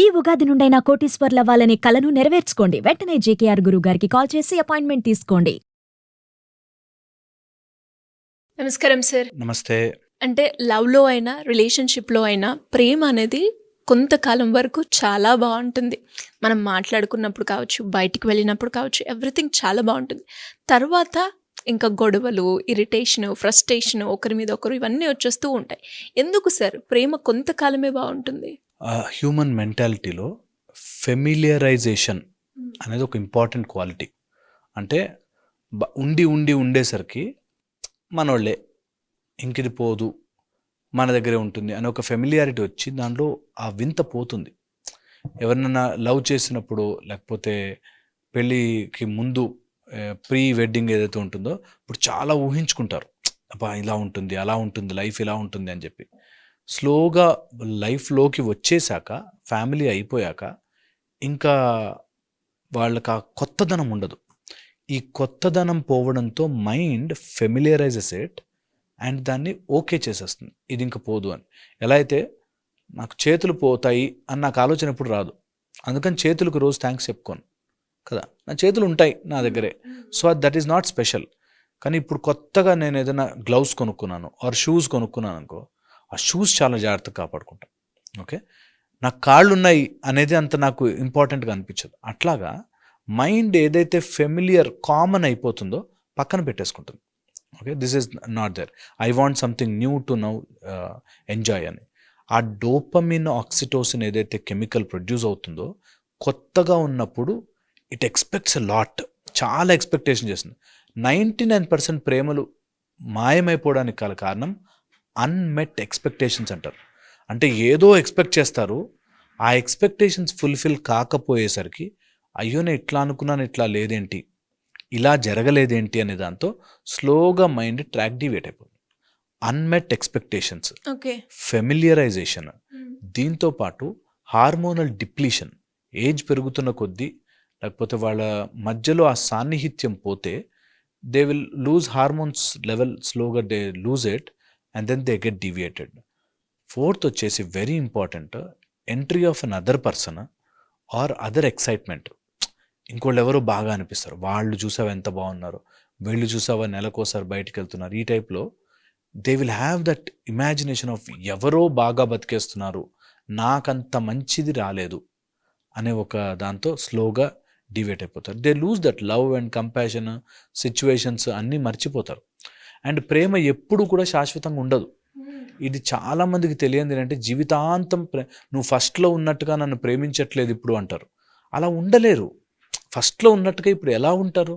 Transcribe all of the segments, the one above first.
ఈ ఉగాది నుండైనా కోటీశ్వర్లవ్వాలనే కలను నెరవేర్చుకోండి. వెంటనే జేకేఆర్ గురువు గారికి కాల్ చేసి అపాయింట్మెంట్ తీసుకోండి. నమస్కారం సార్. నమస్తే. అంటే లవ్‌లో అయినా, రిలేషన్‌షిప్‌లో అయినా ప్రేమ అనేది కొంతకాలం వరకు చాలా బావుంటుంది. మనం మాట్లాడుకున్నప్పుడు కావచ్చు, బయటికి వెళ్ళినప్పుడు కావచ్చు, ఎవ్రీథింగ్ చాలా బావుంటుంది. తర్వాత ఇంకా గొడవలు, ఇరిటేషను, ఫ్రస్ట్రేషను, ఒకరి మీద ఒకరు ఇవన్నీ వచ్చేస్తూ ఉంటాయి. ఎందుకు సార్ ప్రేమ కొంతకాలమే బావుంటుంది? హ్యూమన్ మెంటాలిటీలో ఫెమిలియరైజేషన్ అనేది ఒక ఇంపార్టెంట్ క్వాలిటీ. అంటే ఉండేసరికి మనోళ్ళే, ఇంకిది పోదు, మన దగ్గరే ఉంటుంది అనే ఒక ఫెమిలియారిటీ వచ్చి దాంట్లో ఆ వింత పోతుంది. ఎవరినైనా లవ్ చేసినప్పుడు, లేకపోతే పెళ్ళికి ముందు ప్రీ వెడ్డింగ్ ఏదైతే ఉంటుందో ఇప్పుడు చాలా ఊహించుకుంటారు. అబ్బా ఇలా ఉంటుంది, అలా ఉంటుంది, లైఫ్ ఇలా ఉంటుంది అని చెప్పి. స్లోగా లైఫ్లోకి వచ్చేసాక, ఫ్యామిలీ అయిపోయాక ఇంకా వాళ్ళకి ఆ కొత్తదనం ఉండదు. ఈ కొత్తదనం పోవడంతో మైండ్ ఫెమిలియరైజెస్ ఇట్ అండ్ దాన్ని ఓకే చేసేస్తుంది, ఇది ఇంకా పోదు అని. ఎలా అయితే నాకు చేతులు పోతాయి అని నాకు ఆలోచన ఎప్పుడు రాదు, అందుకని చేతులకు రోజు థ్యాంక్స్ చెప్పుకోను కదా. నా చేతులు ఉంటాయి నా దగ్గరే, so that is not special. కానీ ఇప్పుడు కొత్తగా నేను ఏదైనా గ్లౌస్ కొనుక్కున్నాను ఆర్ షూస్ కొనుక్కున్నాను అనుకో, ఆ షూస్ చాలా జాగ్రత్తగా కాపాడుకుంటాను. ఓకే, నాకు కాళ్ళు ఉన్నాయి అనేది అంత నాకు ఇంపార్టెంట్గా అనిపించదు. అట్లాగా మైండ్ ఏదైతే ఫెమిలియర్, కామన్ అయిపోతుందో పక్కన పెట్టేసుకుంటుంది. Okay, this is not there, I want something new to now enjoy అని. ఆ డోపమిన్, ఆక్సిటోసిన్ ఏదైతే కెమికల్ ప్రొడ్యూస్ అవుతుందో కొత్తగా ఉన్నప్పుడు ఇట్ ఎక్స్పెక్ట్స్ ఎ లాట్, చాలా ఎక్స్పెక్టేషన్ చేస్తుంది. 99% ప్రేమలు మాయమైపోవడానికి గల కారణం అన్మెట్ ఎక్స్పెక్టేషన్స్ అంటారు. అంటే ఏదో ఎక్స్పెక్ట్ చేస్తారు, ఆ ఎక్స్పెక్టేషన్స్ ఫుల్ఫిల్ కాకపోయేసరికి అయ్యో నేను ఇట్లా అనుకున్నాను, ఇట్లా లేదేంటి, ఇలా జరగలేదేంటి అనే దాంతో స్లోగా మైండ్ ట్రాక్ డివేట్ అయిపోతుంది. అన్మెట్ ఎక్స్పెక్టేషన్స్, ఫెమిలియరైజేషన్, దీంతో పాటు హార్మోనల్ డిప్లీషన్. ఏజ్ పెరుగుతున్న కొద్దీ, లేకపోతే వాళ్ళ మధ్యలో ఆ సాన్నిహిత్యం పోతే they will lose hormones level, స్లోగా they lose it and then they get deviated. Fourth వచ్చేసి very important, entry of an other person or other excitement. ఇంకోళ్ళు ఎవరో బాగా అనిపిస్తారు, వాళ్ళు చూసావా ఎంత బాగున్నారు, వీళ్ళు చూసావా నెలకోసారి బయటికి వెళ్తున్నారు, ఈ టైప్లో they will have that imagination of ఎవరో బాగా బతికేస్తున్నారు, నాకంత మంచిది రాలేదు అనే ఒక దాంతో స్లోగా డివేట్ అయిపోతారు. They lose that love and compassion, situations అన్నీ మర్చిపోతారు. అండ్ ప్రేమ ఎప్పుడు కూడా శాశ్వతంగా ఉండదు. ఇది చాలామందికి తెలియదు ఏంటంటే, జీవితాంతం నువ్వు ఫస్ట్లో ఉన్నట్టుగా నన్ను ప్రేమించట్లేదు ఇప్పుడు అంటారు. అలా ఉండలేరు. ఫస్ట్లో ఉన్నట్టుగా ఇప్పుడు ఎలా ఉంటారు?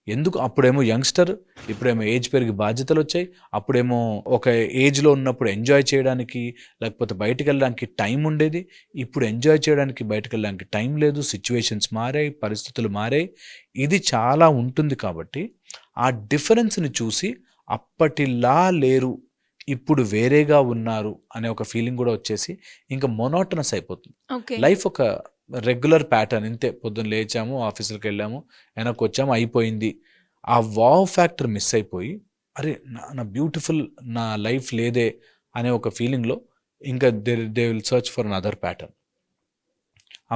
ఎందుకు? అప్పుడేమో యంగ్స్టర్, ఇప్పుడేమో ఏజ్ పెరిగి బాధ్యతలు వచ్చాయి, అప్పుడేమో ఒక ఏజ్లో ఉన్నప్పుడు ఎంజాయ్ చేయడానికి, లేకపోతే బయటికి వెళ్ళడానికి టైం ఉండేది. ఇప్పుడు ఎంజాయ్ చేయడానికి, బయటకు వెళ్ళడానికి టైం లేదు, సిచ్యువేషన్స్ మారాయి, పరిస్థితులు మారాయి, ఇది చాలా ఉంటుంది. కాబట్టి ఆ డిఫరెన్స్ని చూసి అప్పటిలా లేరు, ఇప్పుడు వేరేగా ఉన్నారు అనే ఒక ఫీలింగ్ కూడా వచ్చేసి ఇంకా మొనోటనస్ అయిపోతుంది. లైఫ్ ఒక రెగ్యులర్ ప్యాటర్న్, ఇంతే, పొద్దున్న లేచాము, ఆఫీసులకు వెళ్ళాము, వెనక్కి వచ్చాము, అయిపోయింది. ఆ వావ్ ఫ్యాక్టర్ మిస్ అయిపోయి, అరే నా బ్యూటిఫుల్ నా లైఫ్ లేదే అనే ఒక ఫీలింగ్లో ఇంకా they will search for an other pattern.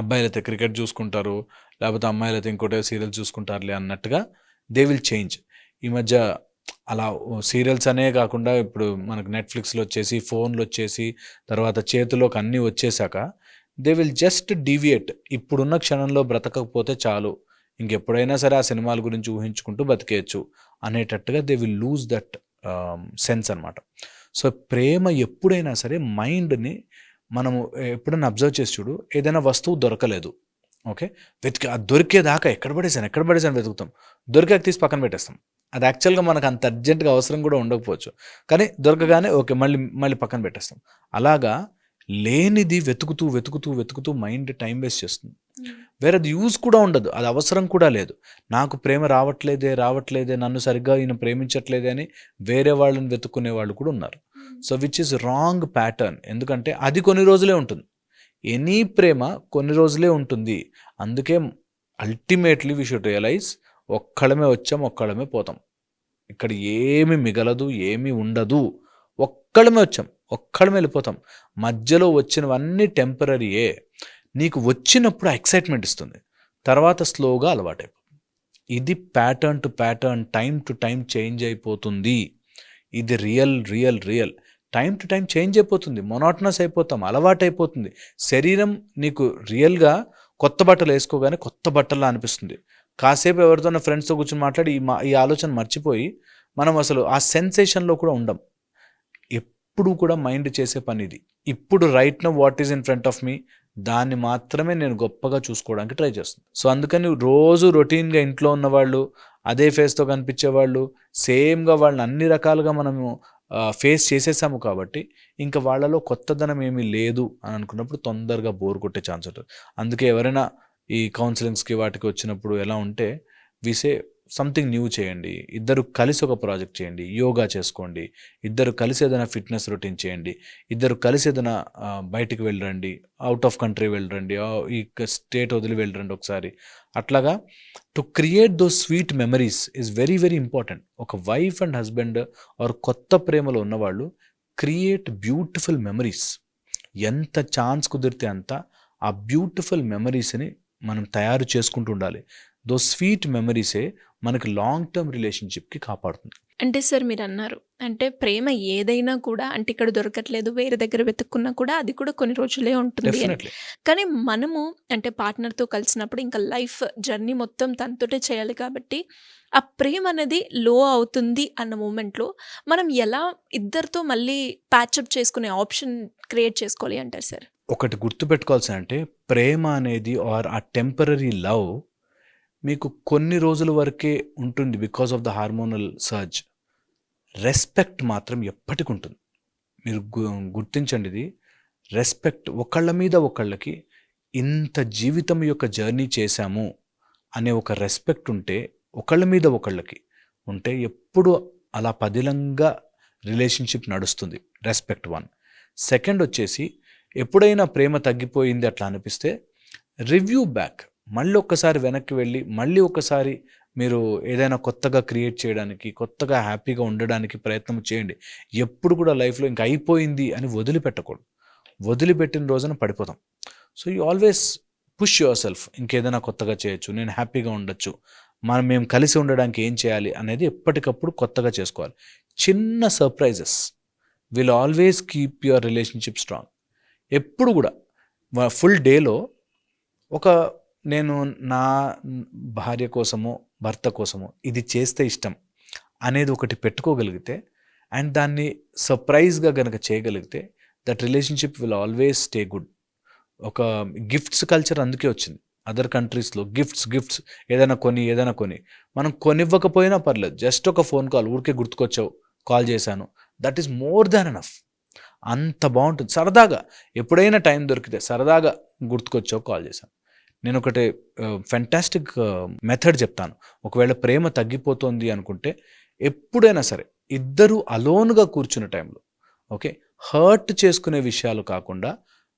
అబ్బాయిలైతే క్రికెట్ చూసుకుంటారు, లేకపోతే అమ్మాయిలైతే ఇంకోటే సీరియల్ చూసుకుంటారులే అన్నట్టుగా దే విల్ చేంజ్. ఈ మధ్య అలా సీరియల్స్ అనే కాకుండా ఇప్పుడు మనకు నెట్ఫ్లిక్స్లో వచ్చేసి, ఫోన్లు వచ్చేసి, తర్వాత చేతిలోకి అన్నీ వచ్చేసాక దే విల్ జస్ట్ డీవియేట్. ఇప్పుడున్న క్షణంలో బ్రతకకపోతే చాలు, ఇంకెప్పుడైనా సరే ఆ సినిమాల గురించి ఊహించుకుంటూ బతికేయచ్చు అనేటట్టుగా they will lose that sense అనమాట. సో ప్రేమ ఎప్పుడైనా సరే మైండ్ని మనము ఎప్పుడైనా అబ్జర్వ్ చేసి చూడు, ఏదైనా వస్తువు దొరకలేదు, ఓకే, అది దొరికేదాకా ఎక్కడ పడేసాను వెతుకుతాం, దొరికాక తీసి పక్కన పెట్టేస్తాం. అది యాక్చువల్గా మనకు అంత అర్జెంటుగా అవసరం కూడా ఉండకపోవచ్చు, కానీ దొరకగానే ఓకే మళ్ళీ పక్కన పెట్టేస్తాం. అలాగా లేనిది వెతుకుతూ మైండ్ టైం వేస్ట్ చేస్తుంది. వేరేది యూజ్ కూడా ఉండదు, అది అవసరం కూడా లేదు. నాకు ప్రేమ రావట్లేదే, నన్ను సరిగ్గా ఈయన ప్రేమించట్లేదే అని వేరే వాళ్ళని వెతుక్కునే వాళ్ళు కూడా ఉన్నారు. So which is wrong pattern. ఎందుకంటే అది కొన్ని రోజులే ఉంటుంది, ఎనీ ప్రేమ కొన్ని రోజులే ఉంటుంది. అందుకే అల్టిమేట్లీ వీ షుడ్ రియలైజ్, ఒక్కళ్ళమే వచ్చాం, ఒక్కళ్ళమే పోతాం. ఇక్కడ ఏమి మిగలదు, ఏమీ ఉండదు. ఒక్కళ్ళమే వచ్చాం, ఒక్కళ్ళమే వెళ్ళిపోతాం. మధ్యలో వచ్చినవన్నీ టెంపరరీయే. నీకు వచ్చినప్పుడు ఎక్సైట్మెంట్ ఇస్తుంది, తర్వాత స్లోగా అలవాటైపోతుంది. ఇది pattern to pattern, time to time change అయిపోతుంది. ఇది real time to time change అయిపోతుంది, మొనాటనస్ అయిపోతాం, అలవాటైపోతుంది. శరీరం నీకు రియల్గా కొత్త బట్టలు వేసుకోగానే కొత్త బట్టల్లా అనిపిస్తుంది. కాసేపు ఎవరితోనో ఫ్రెండ్స్తో కూర్చొని మాట్లాడి ఈ ఆలోచన మర్చిపోయి మనం అసలు ఆ సెన్సేషన్లో కూడా ఉండం. ఎప్పుడు కూడా మైండ్ చేసే పని ఇది. ఇప్పుడు right now what is in front of me, దాన్ని మాత్రమే నేను గొప్పగా చూసుకోవడానికి ట్రై చేస్తాను. సో అందుకని రోజు రొటీన్గా ఇంట్లో ఉన్నవాళ్ళు, అదే ఫేస్తో కనిపించేవాళ్ళు, సేమ్గా వాళ్ళని అన్ని రకాలుగా మనము ఫేస్ చేసేసాము కాబట్టి ఇంకా వాళ్ళలో కొత్తదనం ఏమీ లేదు అని అనుకున్నప్పుడు తొందరగా బోర్ కొట్టే ఛాన్స్ ఉంటుంది. అందుకే ఎవరైనా ఈ కౌన్సిలింగ్స్కి వాటికి వచ్చినప్పుడు ఎలా ఉంటే విసే సంథింగ్ న్యూ చేయండి, ఇద్దరు కలిసి ఒక ప్రాజెక్ట్ చేయండి, యోగా చేసుకోండి, ఇద్దరు కలిసి ఏదైనా ఫిట్నెస్ రొటీన్ చేయండి, ఇద్దరు కలిసి ఏదైనా బయటికి వెళ్ళరండి, అవుట్ ఆఫ్ కంట్రీ వెళ్ళరండి, ఈ స్టేట్ వదిలి వెళ్ళరండి ఒకసారి. అట్లాగా to create those sweet memories is very important. ఒక వైఫ్ అండ్ హస్బెండ్ ఆర్ కొత్త ప్రేమలో ఉన్నవాళ్ళు క్రియేట్ బ్యూటిఫుల్ మెమరీస్. ఎంత ఛాన్స్ కుదిరితే అంత ఆ బ్యూటిఫుల్ మెమరీస్ని మనం తయారు చేసుకుంటూ ఉండాలి. దో స్వీట్ మెమరీసే మనకి లాంగ్ టర్మ్ రిలేషన్షిప్కి కాపాడుతుంది. అంటే సార్ మీరు అన్నారు, అంటే ప్రేమ ఏదైనా కూడా అంటే ఇక్కడ దొరకట్లేదు, వేరే దగ్గర వెతుక్కున్నా కూడా అది కూడా కొన్ని రోజులే ఉంటుంది అని. డెఫినెట్లీ కానీ మనము అంటే పార్ట్నర్తో కలిసినప్పుడు ఇంకా లైఫ్ జర్నీ మొత్తం తనతోటే చేయాలి కాబట్టి ఆ ప్రేమ అనేది లో అవుతుంది అన్న మూమెంట్లో మనం ఎలా ఇద్దరితో మళ్ళీ ప్యాచప్ చేసుకునే ఆప్షన్ క్రియేట్ చేసుకోవాలి అంటారు సార్? ఒకటి గుర్తుపెట్టుకోవాల్సిన అంటే ప్రేమ అనేది ఆర్ ఆ టెంపరరీ లవ్ మీకు కొన్ని రోజుల వరకే ఉంటుంది because of the hormonal surge. Respect మాత్రం ఎప్పటికి ఉంటుంది. మీరు గుర్తించండి ఇది. రెస్పెక్ట్, ఒకళ్ళ మీద ఒకళ్ళకి ఇంత జీవితం యొక్క జర్నీ చేశాము అనే ఒక రెస్పెక్ట్ ఉంటే, ఒకళ్ళ మీద ఒకళ్ళకి ఉంటే ఎప్పుడు అలా పదిలంగా రిలేషన్షిప్ నడుస్తుంది. రెస్పెక్ట్ 1. సెకండ్ వచ్చేసి ఎప్పుడైనా ప్రేమ తగ్గిపోయింది అట్లా అనిపిస్తే రివ్యూ బ్యాక్, మళ్ళీ ఒక్కసారి వెనక్కి వెళ్ళి మళ్ళీ ఒకసారి మీరు ఏదైనా కొత్తగా క్రియేట్ చేయడానికి, కొత్తగా హ్యాపీగా ఉండడానికి ప్రయత్నం చేయండి. ఎప్పుడు కూడా లైఫ్లో ఇంకా అయిపోయింది అని వదిలిపెట్టకూడదు. వదిలిపెట్టిన రోజున పడిపోతాం. So you always push your self, ఇంకేదైనా కొత్తగా చేయొచ్చు, నేను హ్యాపీగా ఉండొచ్చు, మేము కలిసి ఉండడానికి ఏం చేయాలి అనేది ఎప్పటికప్పుడు కొత్తగా చేసుకోవాలి. చిన్న surprises will always keep your relationship strong. ఎప్పుడు కూడా ఫుల్ డేలో నేను నా భార్య కోసమో భర్త కోసమో ఇది చేస్తే ఇష్టం అనేది ఒకటి పెట్టుకోగలిగితే అండ్ దాన్ని సర్ప్రైజ్గా కనుక చేయగలిగితే that relationship will always stay good. ఒక గిఫ్ట్స్ కల్చర్ అందుకే వచ్చింది. అదర్ కంట్రీస్లో గిఫ్ట్స్ ఏదైనా కొని మనం కొనివ్వకపోయినా పర్లేదు, జస్ట్ ఒక ఫోన్ కాల్, ఊరికే గుర్తుకొచ్చావు కాల్ చేశాను, that is more than enough. అంత బాగుంటుంది. సరదాగా ఎప్పుడైనా టైం దొరికితే సరదాగా గుర్తుకొచ్చావు కాల్ చేశాను. నేను ఒకటి ఫెంటాస్టిక్ మెథడ్ చెప్తాను. ఒకవేళ ప్రేమ తగ్గిపోతుంది అనుకుంటే ఎప్పుడైనా సరే ఇద్దరు అలోన్గా కూర్చున్న టైంలో హర్ట్ చేసుకునే విషయాలు కాకుండా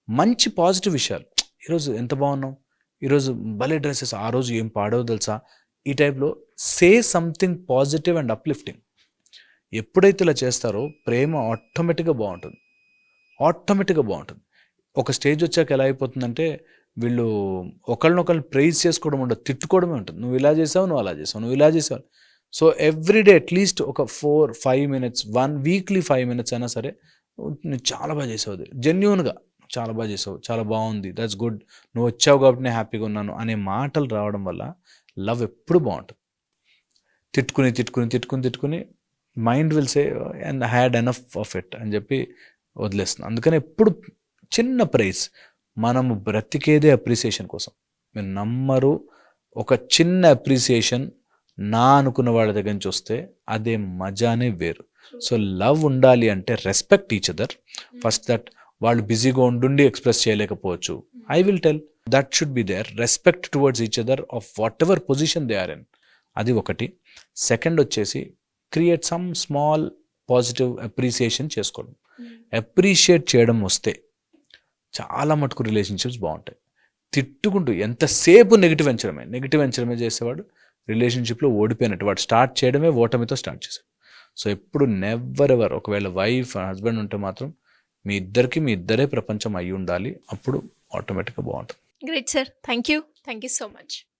మంచి పాజిటివ్ విషయాలు, ఈరోజు ఎంత బాగున్నావు, ఈరోజు భలే డ్రెస్సెస్, ఆ రోజు ఏం పాడవు తెలుసా, ఈ టైప్లో say something positive and uplifting. ఎప్పుడైతే ఇలా చేస్తారో ప్రేమ ఆటోమేటిక్గా బాగుంటుంది. ఒక స్టేజ్ వచ్చాక ఎలా అయిపోతుందంటే వీళ్ళు ఒకళ్ళనొకళ్ళు ప్రైజ్ చేసుకోవడం ఉండదు, తిట్టుకోవడమే ఉంటుంది. నువ్వు ఇలా చేసావు, నువ్వు అలా చేసావు, నువ్వు ఇలా చేసావు. సో ఎవ్రీడే అట్లీస్ట్ ఒక 4-5 minutes, 1 weekly 5 minutes అయినా సరే నువ్వు చాలా బాగా చేసావు, జెన్యూన్గా చాలా బాగా చేసావు, చాలా బాగుంది, దట్స్ గుడ్, నువ్వు వచ్చావు కాబట్టి నేను హ్యాపీగా ఉన్నాను అనే మాటలు రావడం వల్ల లవ్ ఎప్పుడు బాగుంటుంది. తిట్టుకుని mind will say and had enough of it అని చెప్పి వదిలేస్తుంది. అందుకని ఎప్పుడు చిన్న ప్రైజ్, మనము బ్రతికేదే అప్రిసియేషన్ కోసం. మీరు నమ్మరు, ఒక చిన్న అప్రిసియేషన్ నా అనుకున్న వాళ్ళ దగ్గర నుంచి వస్తే అదే మజానే వేరు. సో లవ్ ఉండాలి అంటే respect each other first. That వాళ్ళు బిజీగా ఉండి ఎక్స్ప్రెస్ చేయలేకపోవచ్చు, I will tell that should be there. Respect towards each other of whatever position they are in, అది ఒకటి. సెకండ్ వచ్చేసి create some small positive appreciation చేసుకోవడం. అప్రిషియేట్ చేయడం వస్తే చాలా మటుకు రిలేషన్షిప్స్ బాగుంటాయి. తిట్టుకుంటూ ఎంతసేపు నెగిటివ్ ఎంచడమే చేసేవాడు రిలేషన్షిప్లో ఓడిపోయినట్టు. వాడు స్టార్ట్ చేయడమే ఓటమితో స్టార్ట్ చేశాడు. సో ఎప్పుడు నెవర్ ఎవర్, ఒకవేళ వైఫ్ హస్బెండ్ ఉంటే మాత్రం మీ ఇద్దరే ప్రపంచం అయి ఉండాలి. అప్పుడు ఆటోమేటిక్గా బాగుంటుంది. Great sir. Thank you so much.